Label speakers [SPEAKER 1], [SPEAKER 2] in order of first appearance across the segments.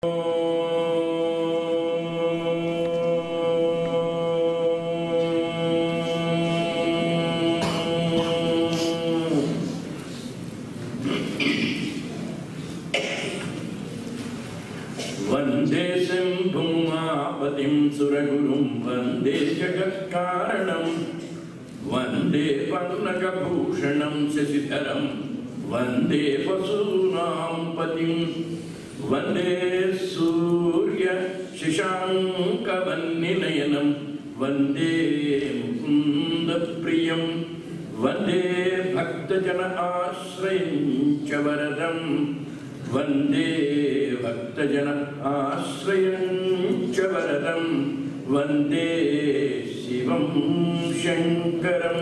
[SPEAKER 1] Vande Sambhumapatim Suragurum Vande Jagatkaranam Vande Parnakabhushanam Sasitharam Vande Vasunam Patim Vande Surya Shishankavanninayanam Vande Mukunda Priyam Vande Bhaktajana Ashrayam Chavaradam Vande Bhaktajana Ashrayam Chavaradam Vande Shivam Shankaram.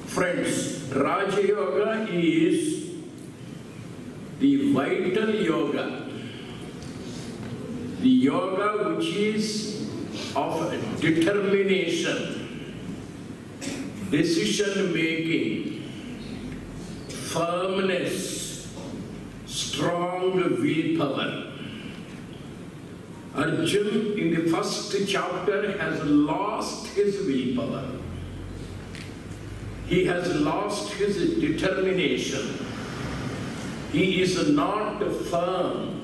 [SPEAKER 1] Friends, Raja Yoga is the vital yoga. The yoga which is of determination, decision making, firmness, strong willpower. Arjuna in the first chapter has lost his willpower. He has lost his determination. He is not firm.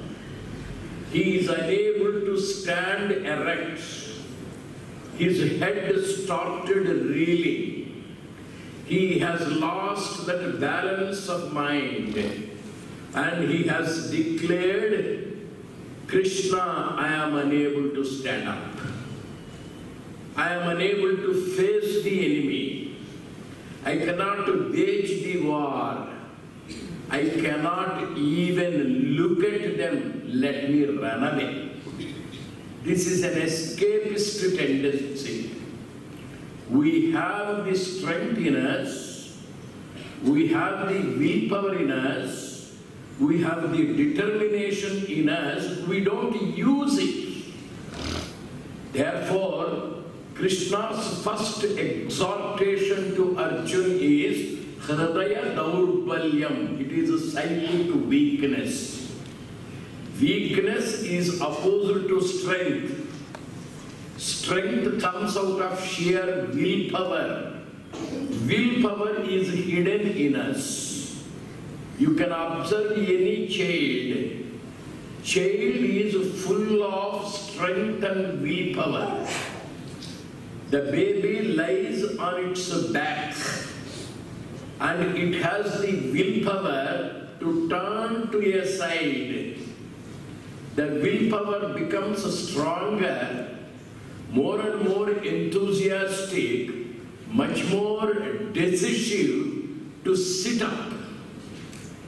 [SPEAKER 1] He is unable to stand erect. His head started reeling. He has lost that balance of mind. And he has declared, Krishna, I am unable to stand up. I am unable to face the enemy. I cannot wage the war. I cannot even look at them. Let me run away. This is an escapist tendency. We have the strength in us. We have the willpower in us. We have the determination in us, we don't use it. Therefore, Krishna's first exhortation to Arjuna is Hridaya Daurbalyam. It is a psychic weakness. Weakness is opposed to strength. Strength comes out of sheer willpower. Willpower is hidden in us. You can observe any child. Child is full of strength and willpower. The baby lies on its back and it has the willpower to turn to a side. The willpower becomes stronger, more and more enthusiastic, much more decisive to sit up.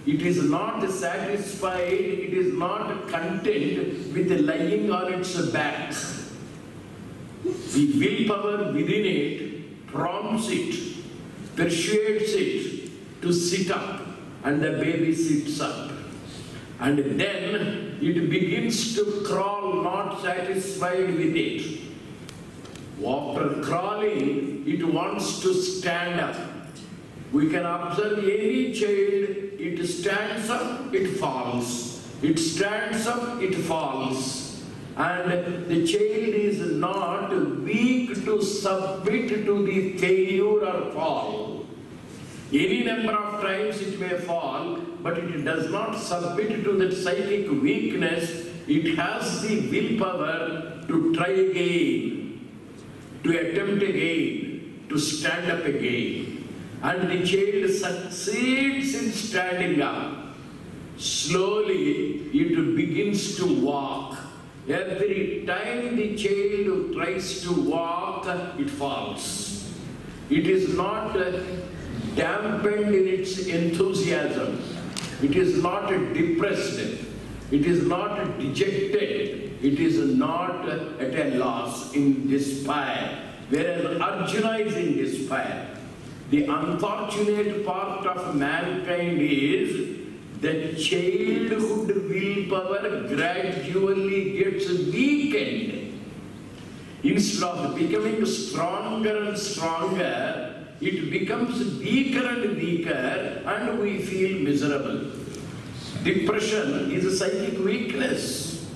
[SPEAKER 1] It is not satisfied, it is not content with lying on its back. The willpower within it prompts it, persuades it to sit up, and the baby sits up. And then it begins to crawl, not satisfied with it. After crawling, it wants to stand up. We can observe any child, it stands up, it falls. It stands up, it falls. And the child is not weak to submit to the failure or fall. Any number of times it may fall, but it does not submit to that psychic weakness. It has the willpower to try again, to attempt again, to stand up again. And the child succeeds in standing up. Slowly, it begins to walk. Every time the child tries to walk, it falls. It is not dampened in its enthusiasm. It is not depressed. It is not dejected. It is not at a loss, in despair. Whereas Arjuna is in despair. The unfortunate part of mankind is that childhood willpower gradually gets weakened. Instead of becoming stronger and stronger, it becomes weaker and weaker, and we feel miserable. Depression is a psychic weakness.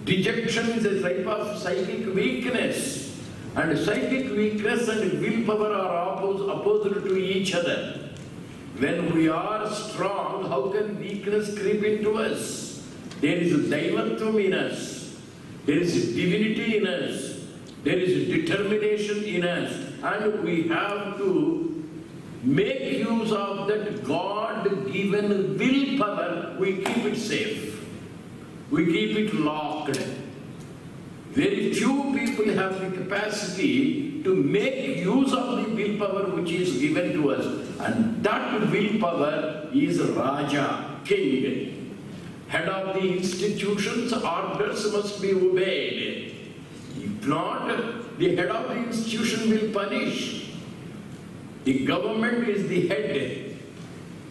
[SPEAKER 1] Dejection is a type of psychic weakness. And psychic weakness and willpower are opposed to each other. When we are strong, how can weakness creep into us? There is daivatvam in us. There is divinity in us. There is determination in us. And we have to make use of that God-given willpower. We keep it safe. We keep it locked. Very few people have the capacity to make use of the willpower which is given to us. And that willpower is Raja, king. Head of the institutions, orders must be obeyed. If not, the head of the institution will punish. The government is the head.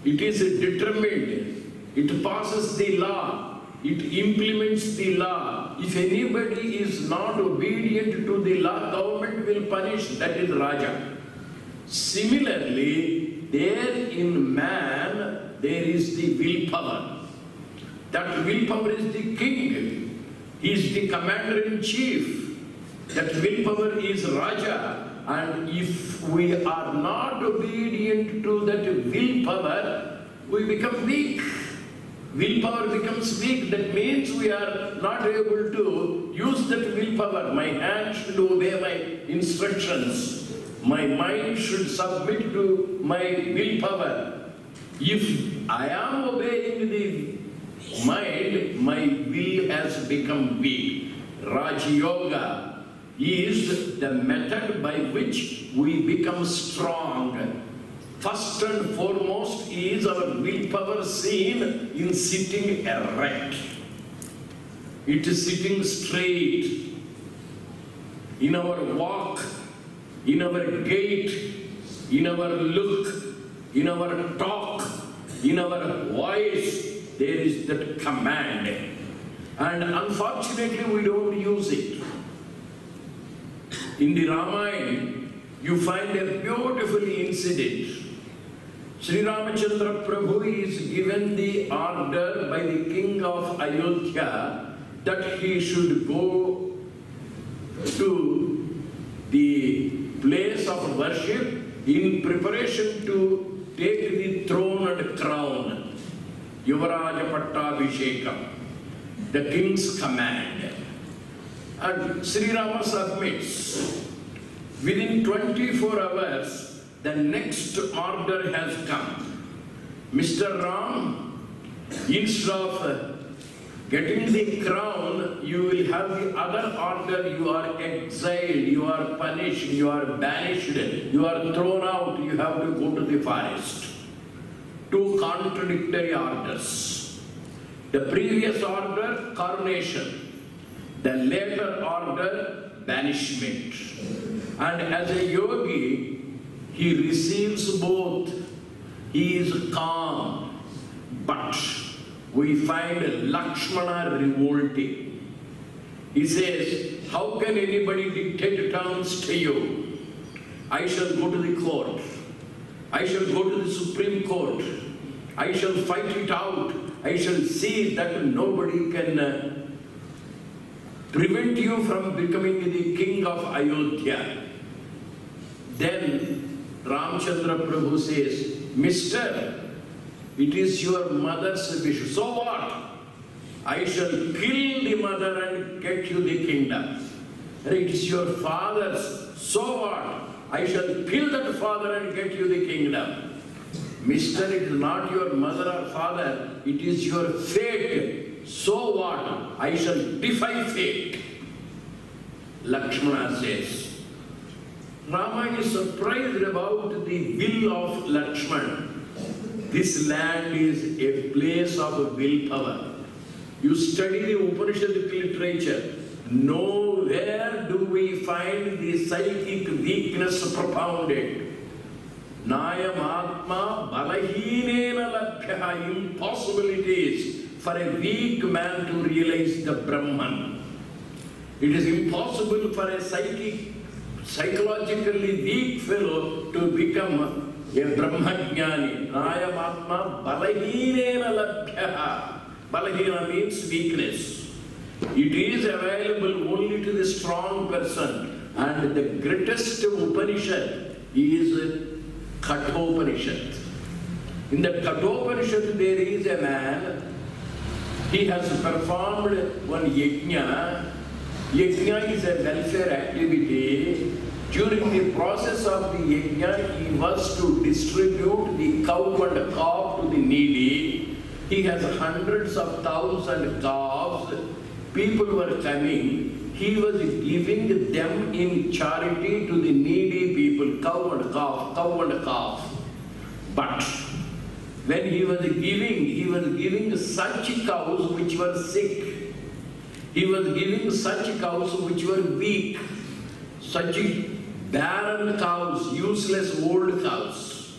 [SPEAKER 1] It is determined. It passes the law. It implements the law. If anybody is not obedient to the law, government will punish. That is Raja. Similarly, there in man, there is the willpower. That willpower is the king. He is the commander-in-chief. That willpower is Raja. And if we are not obedient to that willpower, we become weak. Willpower becomes weak. That means we are not able to use that willpower. My hand should obey my instructions. My mind should submit to my willpower. If I am obeying the mind, my will has become weak. Raja Yoga is the method by which we become strong. First and foremost is our willpower seen in sitting erect. It is sitting straight. In our walk, in our gait, in our look, in our talk, in our voice, there is that command. And unfortunately, we don't use it. In the Ramayana, you find a beautiful incident. Sri Ramachandra Prabhu is given the order by the king of Ayodhya that he should go to the place of worship in preparation to take the throne and crown. Yuvaraja Pattabhishekam, the king's command. And Sri Rama submits. Within 24 hours, the next order has come. Mr. Ram, instead of getting the crown, you will have the other order. You are exiled, you are punished, you are banished, you are thrown out, you have to go to the forest. Two contradictory orders. The previous order, coronation. The later order, banishment. And as a yogi, he receives both. He is calm. But we find Lakshmana revolting. He says, how can anybody dictate terms to you? I shall go to the court. I shall go to the Supreme Court. I shall fight it out. I shall see that nobody can prevent you from becoming the king of Ayodhya. Then Ramchandra Prabhu says, Mister, it is your mother's wish. So what? I shall kill the mother and get you the kingdom. It is your father's. So what? I shall kill that father and get you the kingdom. Mister, it is not your mother or father. It is your fate. So what? I shall defy fate. Lakshmana says. Rama is surprised about the will of Lakshmana. This land is a place of willpower. You study the Upanishadic literature. Nowhere do we find the psychic weakness propounded. Nayam Atma Balahinena Labhya. Impossible it is for a weak man to realize the Brahman. It is impossible for a psychologically weak fellow to become a Brahmajnani. Nayamatma Balaheenena Labhyaha. Balahina means weakness. It is available only to the strong person. And the greatest Upanishad is Kathopanishad. In the Kathopanishad there is a man, he has performed one yajna. Yajna is a welfare activity. During the process of the yajna, he was to distribute the cow and calf to the needy. He has hundreds of cows and calves. People were coming. He was giving them in charity to the needy people, cow and calf. But when he was giving such cows which were sick. He was giving such cows which were weak, such barren cows, useless old cows.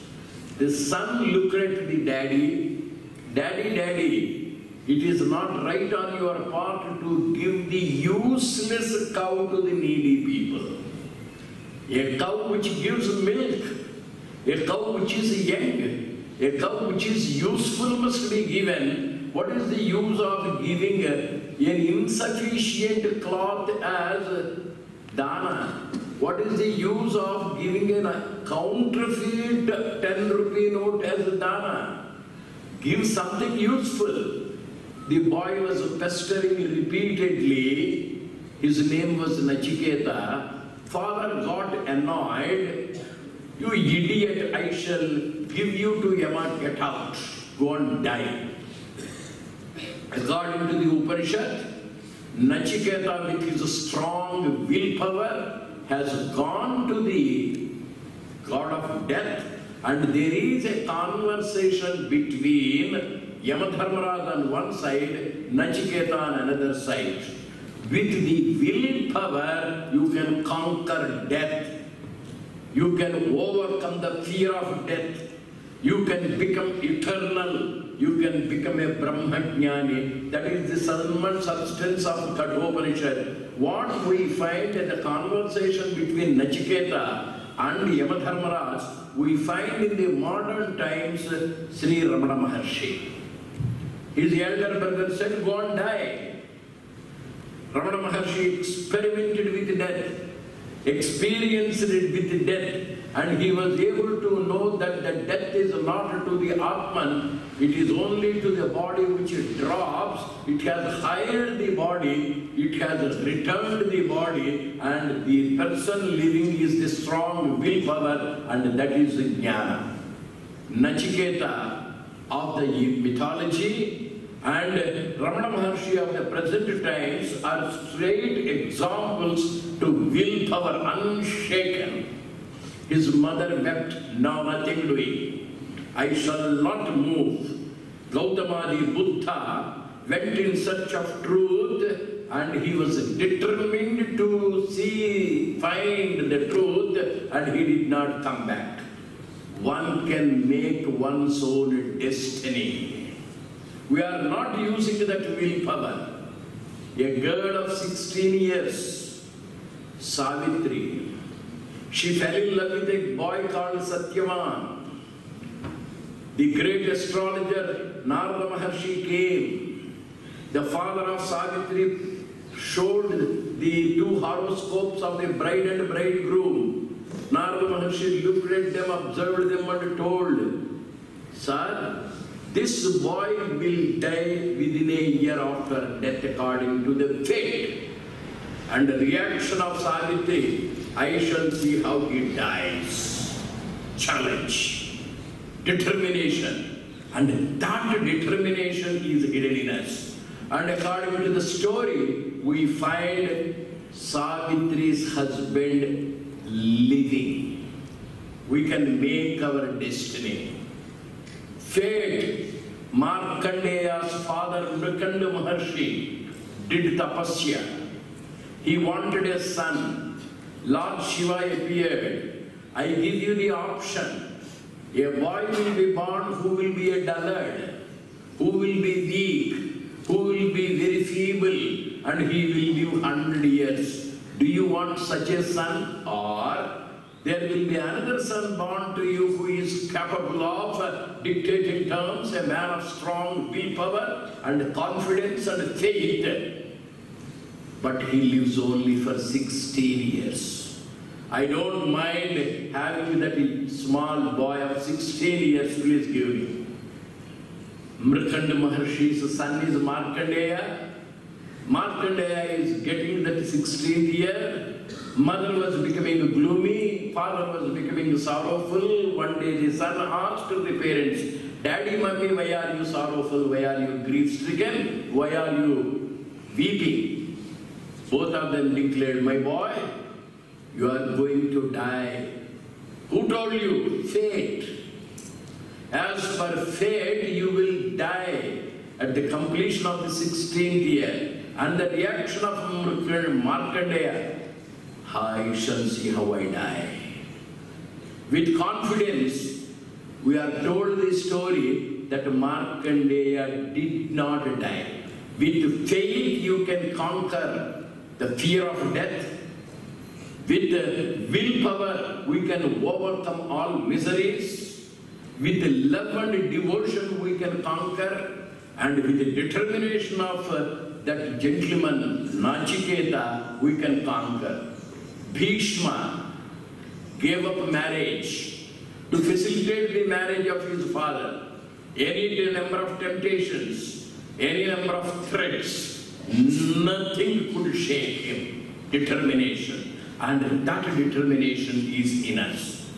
[SPEAKER 1] The son looked at the daddy, Daddy, it is not right on your part to give the useless cow to the needy people. A cow which gives milk, a cow which is young, a cow which is useful must be given. What is the use of giving an insufficient cloth as dana? What is the use of giving a counterfeit 10 rupee note as dana? Give something useful. The boy was pestering repeatedly. His name was Nachiketa. Father got annoyed. You idiot, I shall give you to Yama, get out. Go and die. According to the Upanishad, Nachiketa with his strong willpower has gone to the god of death, and there is a conversation between Yamadharmaraj on one side, Nachiketa on another side. With the willpower, you can conquer death. You can overcome the fear of death. You can become eternal. You can become a Brahmajnani. That is the substance of Kathopanishad. What we find in the conversation between Nachiketa and Yamadharmaraj, we find in the modern times Sri Ramana Maharshi. His elder brother said, go and die. Ramana Maharshi experimented with death, experienced it with death, and he was able to know that the death is not to the Atman, it is only to the body which it drops. It has hired the body, it has returned the body, and the person living is the strong willpower, and that is the Jnana. Nachiketa of the mythology and Ramana Maharshi of the present times are straight examples to willpower unshaken. His mother wept, now nothing doing. I shall not move. Gautama the Buddha went in search of truth, and he was determined to find the truth, and he did not come back. One can make one's own destiny. We are not using that willpower. A girl of 16 years, Savitri, she fell in love with a boy called Satyavan. The great astrologer Narada Maharshi came. The father of Savitri showed the two horoscopes of the bride and bridegroom. Narada Maharshi looked at them, observed them, and told, Sir, this boy will die within a year after death according to the fate. And the reaction of Savitri, I shall see how he dies. Challenge, determination. And that determination is hidden in us. And according to the story, we find Savitri's husband living. We can make our destiny. Fate, Markandeya's father Mrikanda Maharshi did tapasya. He wanted a son. Lord Shiva appeared. I give you the option. A boy will be born who will be a dullard, who will be weak, who will be very feeble, and he will live 100 years. Do you want such a son? Or there will be another son born to you who is capable of dictating terms, a man of strong willpower and confidence and faith. But he lives only for 16 years. I don't mind having that small boy of 16 years, please give me. Mrikanda Maharshi's son is Markandeya. Markandeya is getting that 16th year. Mother was becoming gloomy, father was becoming sorrowful. One day the son asked the parents, Daddy, Mummy, why are you sorrowful? Why are you grief-stricken? Why are you weeping? Both of them declared, my boy, you are going to die. Who told you? Fate. As per fate, you will die at the completion of the 16th year. And the reaction of Markandeya, I shall see how I die. With confidence, we are told the story that Markandeya did not die. With faith, you can conquer the fear of death. With willpower, we can overcome all miseries. With love and devotion, we can conquer. And with the determination of that gentleman, Nachiketa, we can conquer. Bhishma gave up marriage to facilitate the marriage of his father. Any number of temptations, any number of threats, nothing could shake him. Determination. And that determination is in us.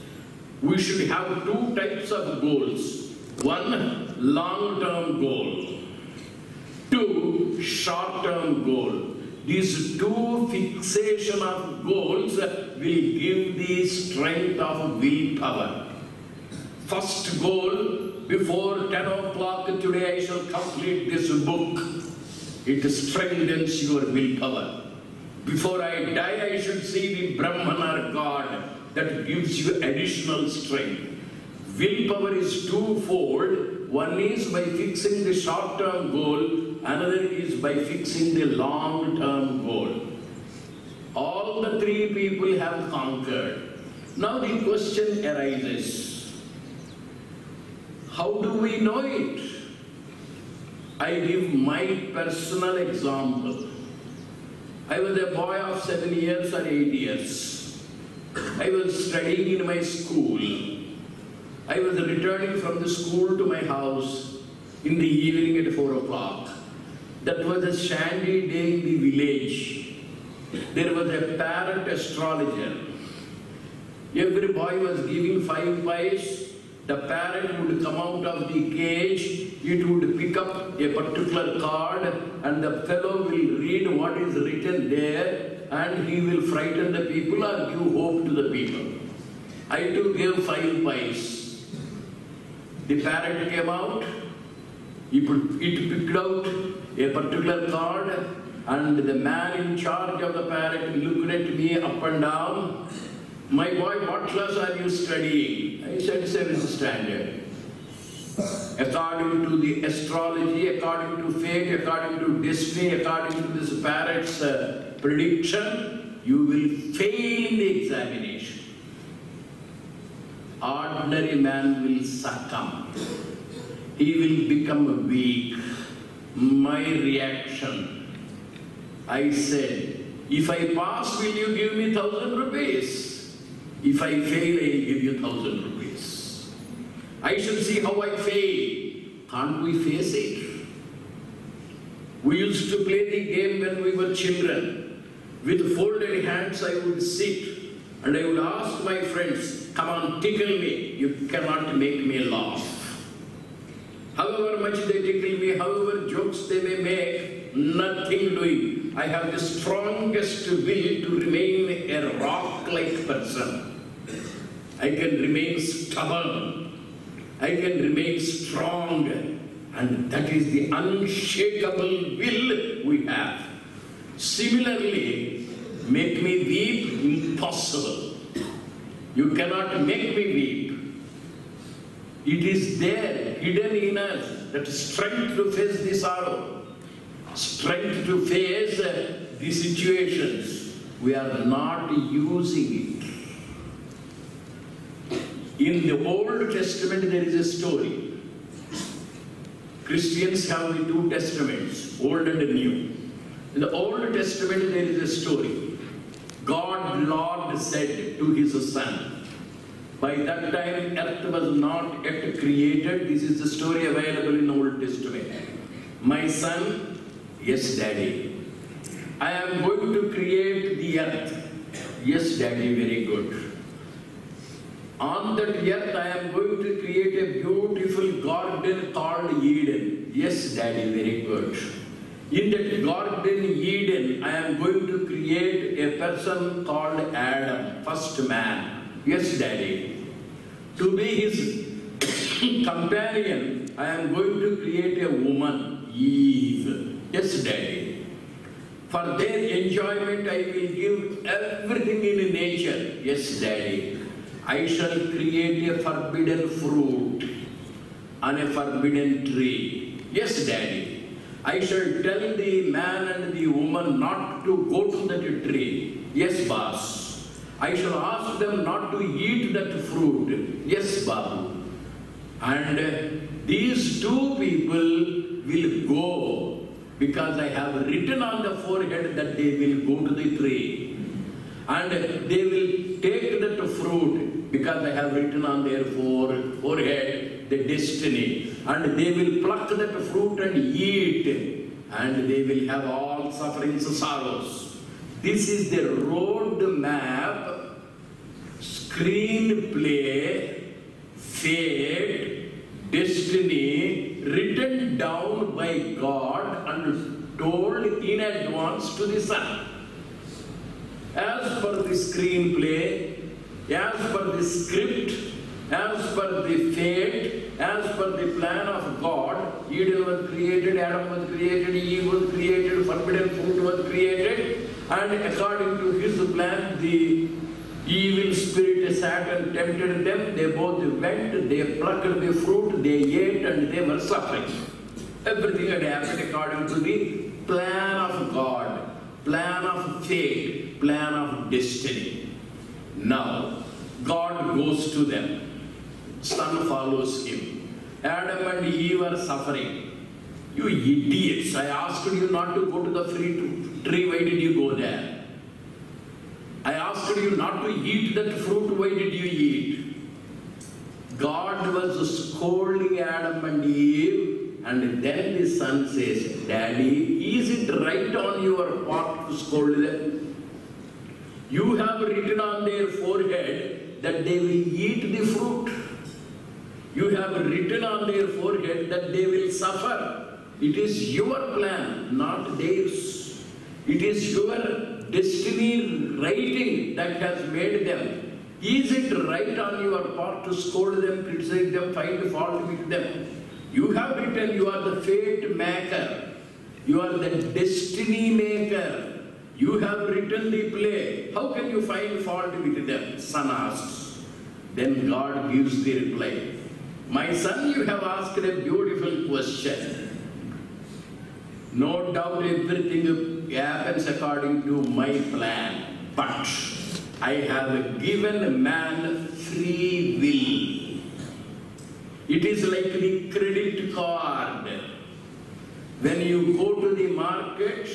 [SPEAKER 1] We should have two types of goals. One, long-term goal. Two, short-term goal. These two fixation of goals will give the strength of willpower. First goal, before 10 o'clock today I shall complete this book. It strengthens your willpower. Before I die, I should see the Brahman or God that gives you additional strength. Willpower is twofold. One is by fixing the short-term goal. Another is by fixing the long-term goal. All the three people have conquered. Now the question arises, how do we know it? I give my personal example. I was a boy of 7 years or 8 years. I was studying in my school. I was returning from the school to my house in the evening at 4 o'clock. That was a sandy day in the village. There was a parrot astrologer. Every boy was giving 5 pies. The parrot would come out of the cage. It would pick up a particular card and the fellow will read what is written there and he will frighten the people or give hope to the people. I too gave 5 pies. The parrot came out. It picked out a particular card and the man in charge of the parrot looked at me up and down. My boy, what class are you studying? I said 7th standard. According to the astrology, according to fate, according to destiny, according to this parrot's prediction, you will fail in the examination. Ordinary man will succumb. He will become weak. My reaction, I said, if I pass, will you give me 1,000 rupees? If I fail, I will give you 1,000 rupees. I shall see how I fail. Can't we face it? We used to play the game when we were children. With folded hands, I would sit and I would ask my friends, come on, tickle me. You cannot make me laugh. However much they tickle me, however jokes they may make, nothing doing. I have the strongest will to remain a rock-like person. I can remain stubborn. I can remain strong. And that is the unshakable will we have. Similarly, make me weep, impossible. You cannot make me weep. It is there, hidden in us, that strength to face the sorrow, strength to face the situations. We are not using it. In the Old Testament, there is a story. Christians have the two testaments, Old and New. In the Old Testament, there is a story. God, Lord, said to his son. By that time, earth was not yet created. This is the story available in the Old Testament. My son, yes, Daddy. I am going to create the earth. Yes, Daddy, very good. On that earth, I am going to create a beautiful garden called Eden. Yes, Daddy, very good. In that garden Eden, I am going to create a person called Adam, first man. Yes, Daddy. To be his companion, I am going to create a woman, Eve. Yes, Daddy. For their enjoyment, I will give everything in nature. Yes, Daddy. I shall create a forbidden fruit on a forbidden tree. Yes, Daddy. I shall tell the man and the woman not to go to that tree. Yes, boss. I shall ask them not to eat that fruit. Yes, Babu. And these two people will go because I have written on the forehead that they will go to the tree. And they will take that fruit because I have written on their forehead the destiny. And they will pluck that fruit and eat. And they will have all sufferings and sorrows. This is the road map, screenplay, fate, destiny, written down by God and told in advance to the son. As per the screenplay, as per the script, as per the fate, as per the plan of God, Eden was created, Adam was created, Eve was created, forbidden fruit was created, and according to his plan, the evil spirit sat and tempted them. They both went, they plucked the fruit, they ate, and they were suffering. Everything had happened according to the plan of God, plan of fate, plan of destiny. Now, God goes to them. Son follows him. Adam and Eve are suffering. You idiots, I asked you not to go to the fruit tree, why did you go there? I asked you not to eat that fruit, why did you eat? God was scolding Adam and Eve, and then the son says, Daddy, is it right on your part to scold them? You have written on their forehead that they will eat the fruit. You have written on their forehead that they will suffer. It is your plan, not theirs. It is your destiny writing that has made them. Is it right on your part to scold them, criticize them, find fault with them? You have written, you are the fate maker. You are the destiny maker. You have written the play. How can you find fault with them? Son asks. Then God gives the reply. My son, you have asked a beautiful question. No doubt everything happens according to my plan. But I have given man free will. It is like the credit card. When you go to the market,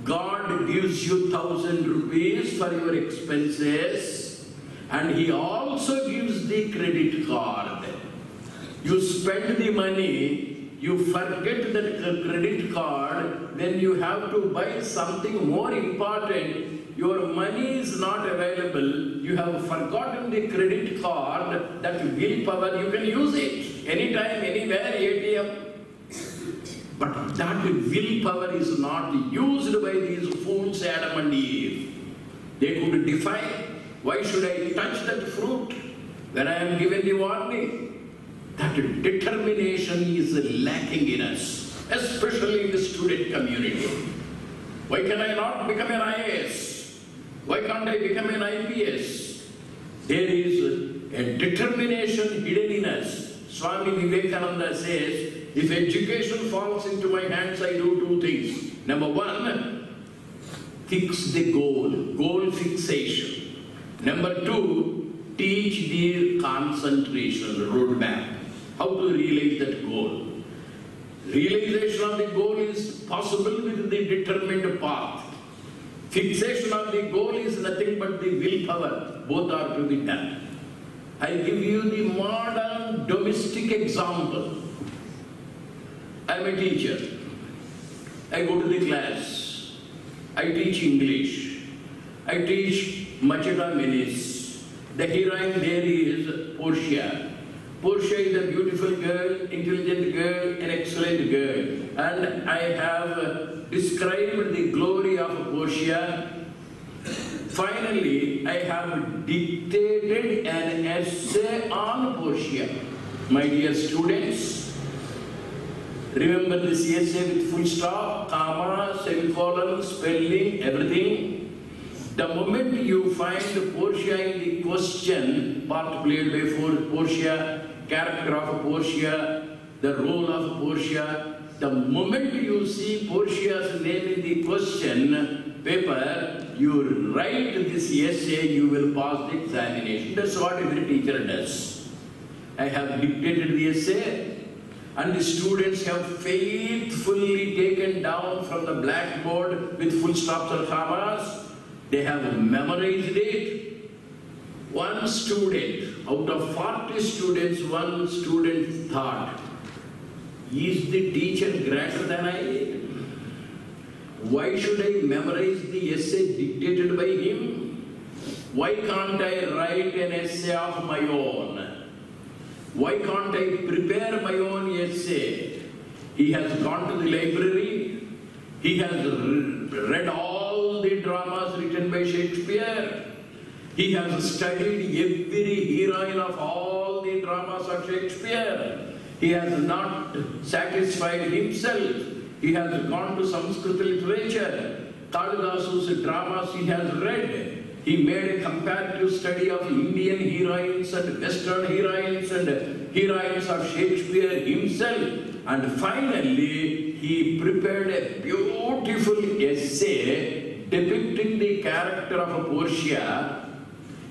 [SPEAKER 1] God gives you 1,000 rupees for your expenses, and He also gives the credit card. You spend the money, you forget that credit card. When you have to buy something more important, your money is not available. You have forgotten the credit card, that willpower, you can use it anytime, anywhere, ATM. But that willpower is not used by these fools, Adam and Eve. They could defy. Why should I touch that fruit when I am given the warning? That determination is lacking in us, especially in the student community. Why can I not become an IAS? Why can't I become an IPS? There is a determination hidden in us. Swami Vivekananda says, if education falls into my hands, I do two things. Number one, fix the goal fixation. Number two, teach the concentration roadmap, how to realize that goal. Realization of the goal is possible with the determined path. Fixation of the goal is nothing but the willpower. Both are to be done. I give you the modern domestic example. I am a teacher. I go to the class. I teach English. I teach Macheta Menis. The heroine there is Portia. Portia is a beautiful girl, intelligent girl, an excellent girl. And I have described the glory of Portia. Finally, I have dictated an essay on Portia. My dear students, remember this essay with full stop, comma, semicolon, spelling, everything. The moment you find Portia in the question, part played by Portia, character of Portia, the role of Portia, the moment you see Portia's name in the question paper, you write this essay, you will pass the examination. That's what every teacher does. I have dictated the essay, and the students have faithfully taken down from the blackboard with full stops and commas. They have memorized it. One student, out of 40 students, one student thought, is the teacher greater than I? Why should I memorize the essay dictated by him? Why can't I write an essay of my own? Why can't I prepare my own essay? He has gone to the library. He has read all the dramas written by Shakespeare. He has studied every heroine of all the dramas of Shakespeare. He has not satisfied himself. He has gone to Sanskrit literature. Kalidasu's dramas he has read. He made a comparative study of Indian heroines and Western heroines and heroines of Shakespeare himself. And finally, he prepared a beautiful essay depicting the character of Portia.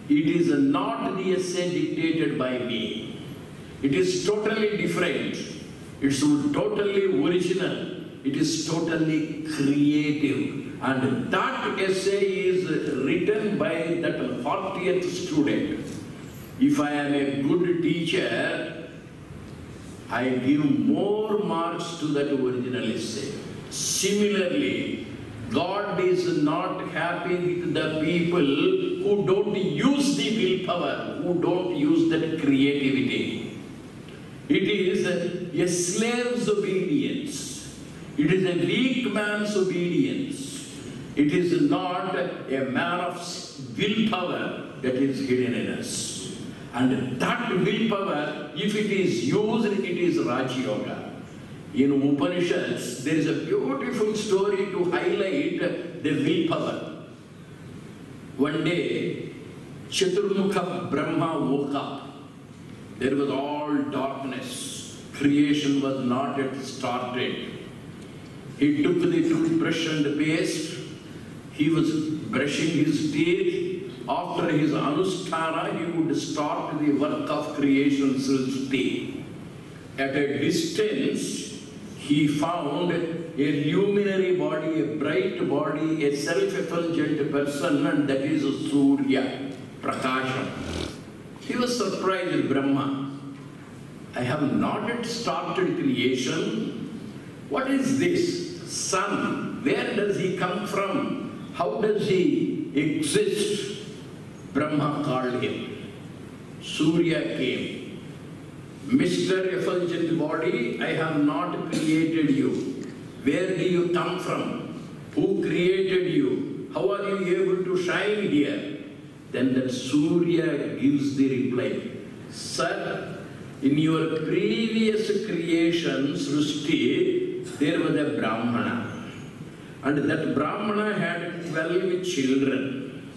[SPEAKER 1] It is not the essay dictated by me. It is totally different. It's totally original. It is totally creative. And that essay is written by that 40th student. If I am a good teacher, I give more marks to that original essay. Similarly, God is not happy with the people who don't use the willpower, who don't use that creativity. It is a slave's obedience. It is a weak man's obedience. It is not a man of willpower that is hidden in us. And that willpower, if it is used, it is Raja Yoga. In Upanishads, there is a beautiful story to highlight the willpower. One day, Chaturmukha Brahma woke up. There was all darkness. Creation was not yet started. He took the toothbrush and paste. He was brushing his teeth. After his anusthana, he would start the work of creation Srishti. At a distance, he found a luminary body, a bright body, a self-effulgent person, and that is Surya, Prakasha. He was surprised, Brahma. I have not yet started creation. What is this? Sun, where does he come from? How does he exist? Brahma called him. Surya came. Mr. Effulgent body, I have not created you. Where do you come from? Who created you? How are you able to shine here? Then that Surya gives the reply. Sir, in your previous creation, Srishti, there was a Brahmana. And that Brahmana had 12 children.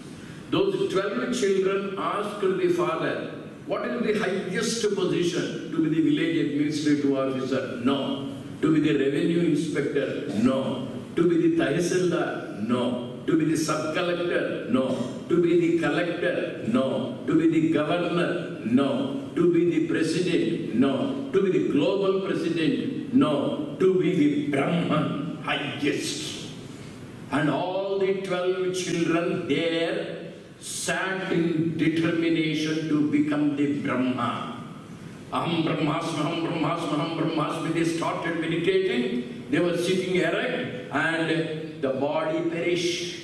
[SPEAKER 1] Those 12 children asked the father, what is the highest position? To be the village administrative officer? No. To be the revenue inspector? No. To be the Tahsildar? No. To be the sub-collector? No. To be the collector? No. To be the governor? No. To be the president? No. To be the global president? No. To be the Brahman, highest. And all the 12 children there sat in determination to become the Brahma. Aham Brahmasmi, Aham Brahmasmi, Aham Brahmasmi. They started meditating. They were sitting erect and the body perished.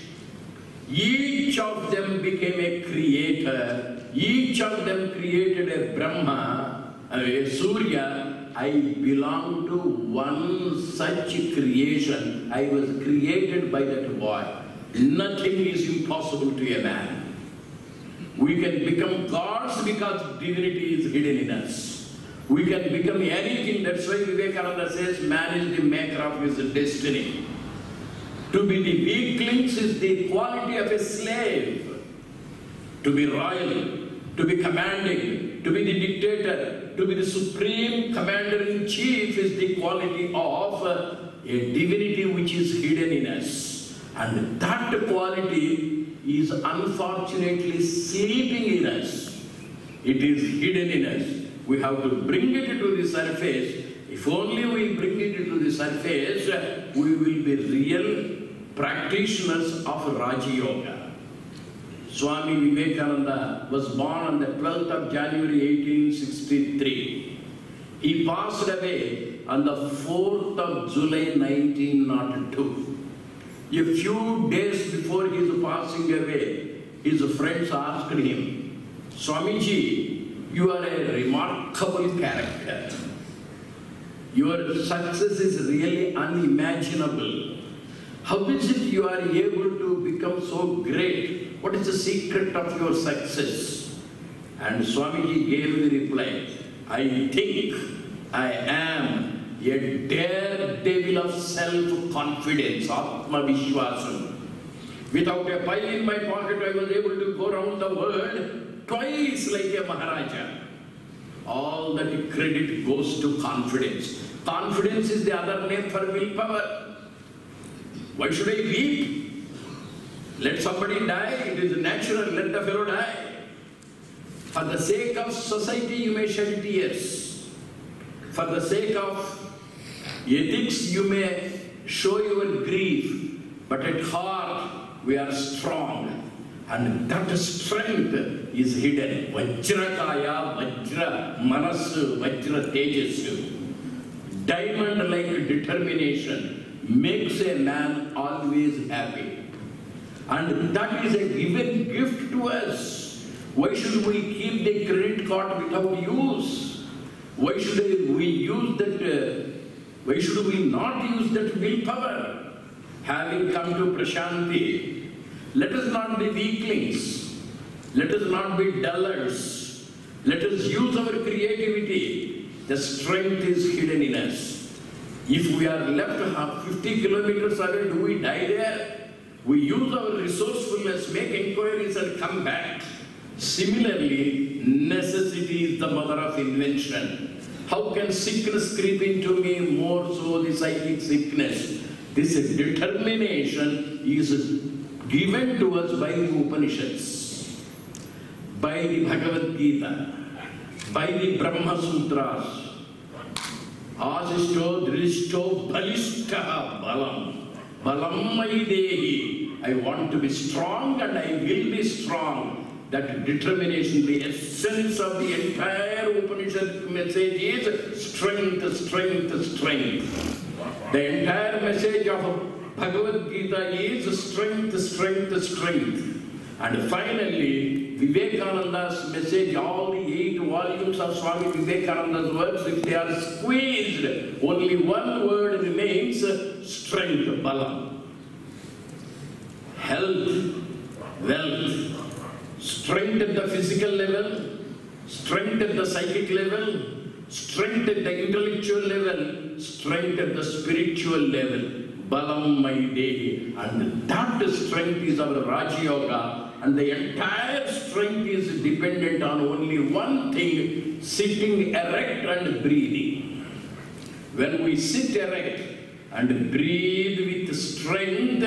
[SPEAKER 1] Each of them became a creator. Each of them created a Brahma, a Surya. I belong to one such creation. I was created by that boy. Nothing is impossible to a man. We can become gods because divinity is hidden in us. We can become anything. That's why Vivekananda says man is the maker of his destiny. To be the weaklings is the quality of a slave. To be royal, to be commanding, to be the dictator, to be the supreme commander-in-chief is the quality of a divinity which is hidden in us. And that quality is unfortunately sleeping in us. It is hidden in us. We have to bring it to the surface. If only we bring it to the surface, we will be real practitioners of Raja Yoga. Swami Vivekananda was born on the 12th of January 1863. He passed away on the 4th of July 1902. A few days before his passing away, his friends asked him, Swamiji, you are a remarkable character. Your success is really unimaginable. How is it you are able to become so great? What is the secret of your success? And Swamiji gave the reply, I think I am a daredevil of self-confidence, Atma Vishwasam. Without a pile in my pocket, I was able to go around the world twice like a Maharaja. All that credit goes to confidence. Confidence is the other name for willpower. Why should I weep? Let somebody die, it is natural, let the fellow die. For the sake of society, you may shed tears. For the sake of ethics, you may show your grief. But at heart, we are strong. And that strength is hidden. Vajrakaya, Vajra Manasu, Vajra Tejasu. Diamond-like determination makes a man always happy. And that is a given gift to us. Why should we keep the credit card without use? Why should we use that? Why should we not use that willpower? Having come to Prashanti, let us not be weaklings. Let us not be dullards. Let us use our creativity. The strength is hidden in us. If we are left 50 kilometers away, do we die there? We use our resourcefulness, make inquiries and come back. Similarly, necessity is the mother of invention. How can sickness creep into me, more so the psychic sickness? This determination is given to us by the Upanishads, by the Bhagavad Gita, by the Brahma Sutras. Asishto, Drishto, Balishta, Balam. Balam Maidehi. I want to be strong and I will be strong. That determination, the essence of the entire Upanishad message is strength, strength, strength. The entire message of Bhagavad Gita is strength, strength, strength. And finally, Vivekananda's message, all the 8 volumes of Swami Vivekananda's words, if they are squeezed, only one word remains, strength, balam. Health, wealth, strength at the physical level, strength at the psychic level, strength at the intellectual level, strength at the spiritual level. Balam Maidehi. And that strength is our Raja Yoga. And the entire strength is dependent on only one thing, sitting erect and breathing. When we sit erect and breathe with strength,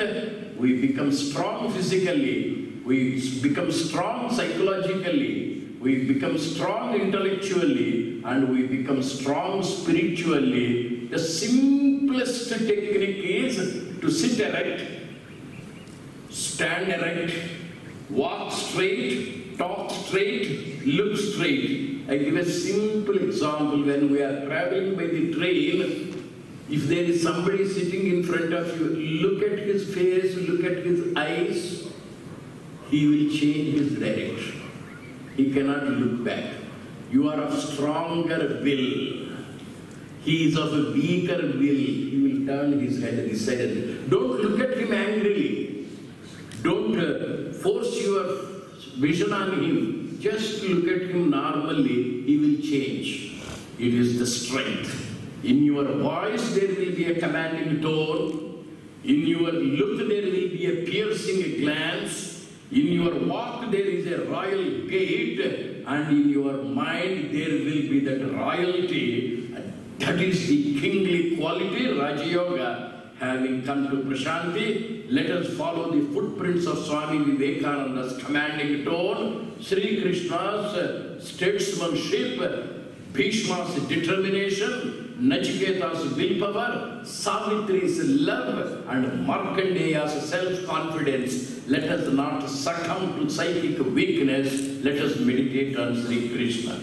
[SPEAKER 1] we become strong physically, we become strong psychologically, we become strong intellectually, and we become strong spiritually. The simplest technique is to sit erect, stand erect, walk straight, talk straight, look straight. I give a simple example. When we are traveling by the train, if there is somebody sitting in front of you, look at his face, look at his eyes, he will change his direction. He cannot look back. You are of stronger will. He is of a weaker will. He will turn his head this side. Don't look at him angrily. Don't force your vision on him. Just look at him normally. He will change. It is the strength. In your voice there will be a commanding tone. In your look there will be a piercing glance. In your walk there is a royal gait. And in your mind there will be that royalty. That is the kingly quality, Raja Yoga. Having come to Prashanti, let us follow the footprints of Swami Vivekananda's commanding tone, Sri Krishna's statesmanship, Bhishma's determination, Nachiketa's willpower, Savitri's love, and Markandeya's self-confidence. Let us not succumb to psychic weakness. Let us meditate on Sri Krishna.